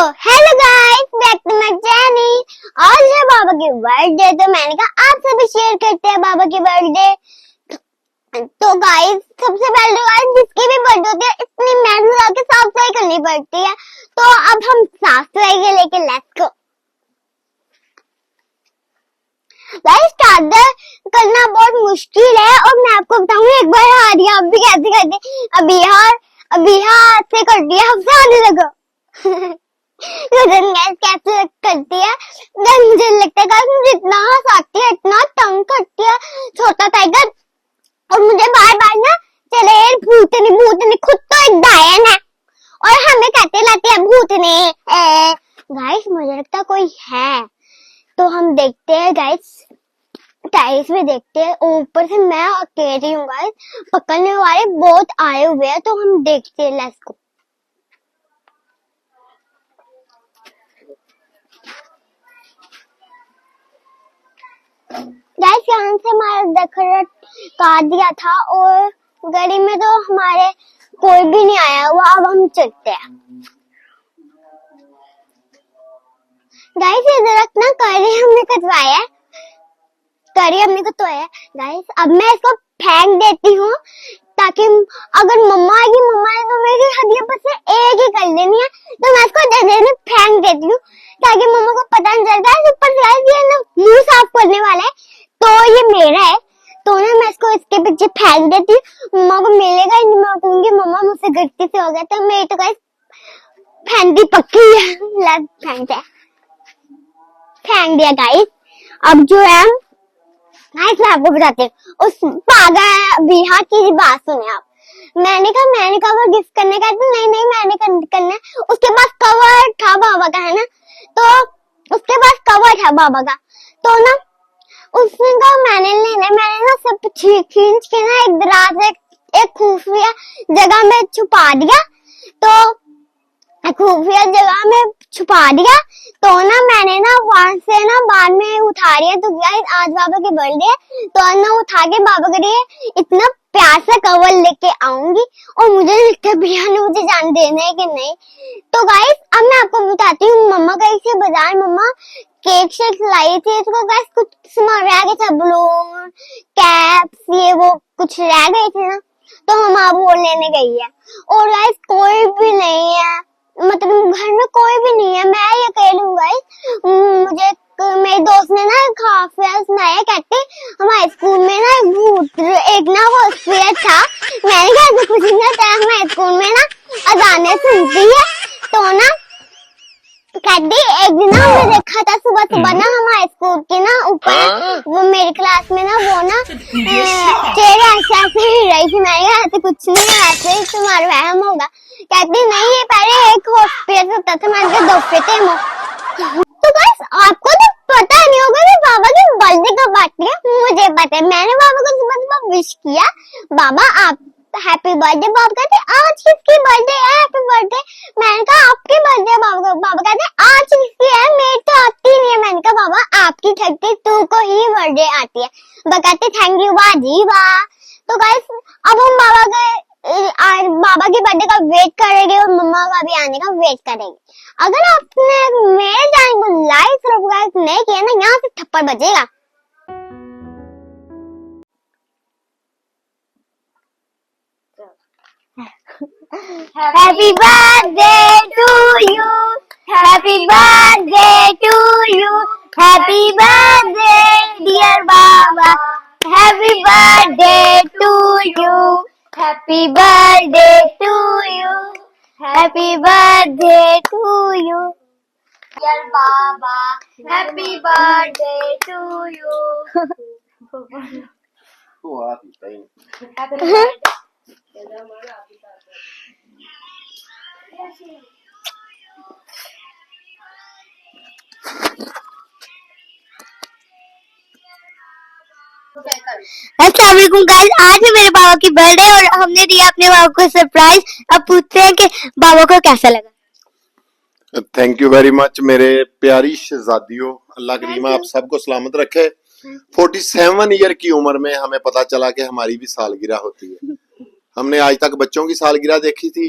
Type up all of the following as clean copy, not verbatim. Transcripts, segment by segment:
Hello guys, back to my channel. आज है बाबा की बर्थडे, तो मैंने कहा आप सभी शेयर करते हैं बाबा की बर्थडे। तो गाइस, सबसे पहले तो गाइस जिसकी भी बर्थडे होती है इतनी मेहनत लगा के साफ सफाई करनी पड़ती है। तो अब हम साफ सफाई के लेके लेट्स गो। गाइस, चादर करना बहुत मुश्किल है और मैं आपको बताऊंगी एक बार हारिया आप भी कैसे करते। अभी हाथ से कर दिया, हमसे आने लगा। गैस कैसे करती है गैस, मुझे लगता है गैस मुझे इतना हंसाती है, इतना तंग करती है छोटा टाइगर। और मुझे बार बार ना चले भूतनी खुद तो एक डायन है और हमें कहते लाते हैं भूतनी। गाइस मुझे लगता है कोई है, तो हम देखते हैं गाइस, टाइल्स में देखते हैं। ऊपर से मैं अकेली हूँ गाइस, पकड़ने वाले बहुत आए हुए हैं, तो हम देखते हैं। Let's go. गाइस यहाँ से हमारा डेकोरेट काट दिया था और गली में तो हमारे कोई भी नहीं आया हुआ। अब हम चलते हैं। गाइस ये दरख्त ना करी हमने कटवाया है, करी हमने कटवाया है गाइस। अब मैं इसको फेंक देती हूँ ताकि अगर मम्मा आएगी, मम्मा ने तो मेरी हड्डियां पर से एक ही कर लेनी है, तो मैं इसको जल्दी फेंक देती हूँ ताकि मम्मा को पता नहीं चलता है। ऊपर से ये ना मुंह साफ करने वाला है, तो ये मेरा है, तो ना मैं इसको इसके पीछे फेंक देती हूँ। मम्मा को मिलेगा ही नहीं, मैं कहूंगी मम्मा मुझसे गलती से हो गया। तो मेरी तो गाइस फेंकती पक्की है। फेंक दिया गाइस। अब जो है गाइस मैं आपको बताती हूँ उस पागल बिहा की बात सुने आप। मैंने कहा वो गिफ्ट करने का, तो नहीं मैंने करना है। उसके पास कवर था बाबा का, है ना, तो उसके पास कवर था बाबा का, तो ना उसने कहा मैंने ना सब खींच के ना एक दराज एक खुफिया जगह में छुपा दिया। तो खुफिया जगह में छुपा दिया, तो ना मैंने ना वहां से ना बाद में उठा लिया। तो गाइस आज बाबा की बर्थडे, तो ना उठा के बाबा के लिए इतना प्यार से कवर लेके आऊंगी। और मुझे लगता है भैया ने मुझे जान देना है कि नहीं। तो गाइस अब मैं आपको बताती हूँ, मम्मा गई थी बाजार, मम्मा केक शेक लाई थी। इसको गाइस कुछ सामान रह गया था, बलून कैप्स ये वो कुछ रह गए थे ना, तो मम्मा वो लेने गई है। और गाइस कोई भी नहीं है, मतलब घर में कोई भी नहीं है, मैं ये अकेली हूँ गाइस। मुझे मेरे दोस्त ने ना काफिया सुनाया, कहते हमारे स्कूल में ना एक ना वो स्पीयर था। मैंने कहा ऐसे कुछ नहीं था, हमारे स्कूल में ना अजाने सुनती है। तो ना कहती एक दिन ना हमने देखा था सुबह ना हमारे स्कूल के ना ऊपर वो मेरी क्लास में ना वो ना चेहरे ऐसे हिल रही थी। मैंने कहा ऐसे कुछ नहीं है, ऐसे तुम्हारा वहम होगा। कहती नहीं ये पहले एक हॉस्पिटल होता था, मैंने कहा दफे थे। तो बस आपको तो पता नहीं होगा कि बाबा की बर्थडे कब आती है। मुझे पता है, मैंने बाबा को सुबह विश किया, बाबा आप हैप्पी बर्थडे। बाबा कहते आज किसकी बर्थडे है, हैप्पी बर्थडे। मैंने कहा आपकी बर्थडे। बाबा कहते आज किसकी है, मेरी तो आती नहीं है। मैंने कहा बाबा आपकी 32 को ही बर्थडे आती है। बाबा कहते थैंक यू बाजी वाह। तो गाइस अब हम बाबा की बर्थडे का वेट करेंगे और मम्मा का भी आने का वेट करेंगे। अगर आपने मेरे चैनल को लाइक सब्सक्राइब नहीं किया ना, यहाँ से थप्पड़ बजेगा। Happy birthday to you, happy birthday to you, happy birthday dear Baba, happy birthday to you, happy birthday to you, happy birthday to you, dear Baba, happy birthday to you. Happy birthday. अस्सलाम वालेकुम guys, आज है मेरे बाबा की birthday और हमने दिया अपने बाबा को सरप्राइज। अब पूछते हैं कि बाबा को कैसा लगा। थैंक यू वेरी मच मेरे प्यारी शहजादियों, अल्लाह करीमा आप सबको सलामत रखे। 47 ईयर की उम्र में हमें पता चला कि हमारी भी सालगिरह होती है। हमने आज तक बच्चों की सालगिरह देखी थी,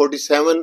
47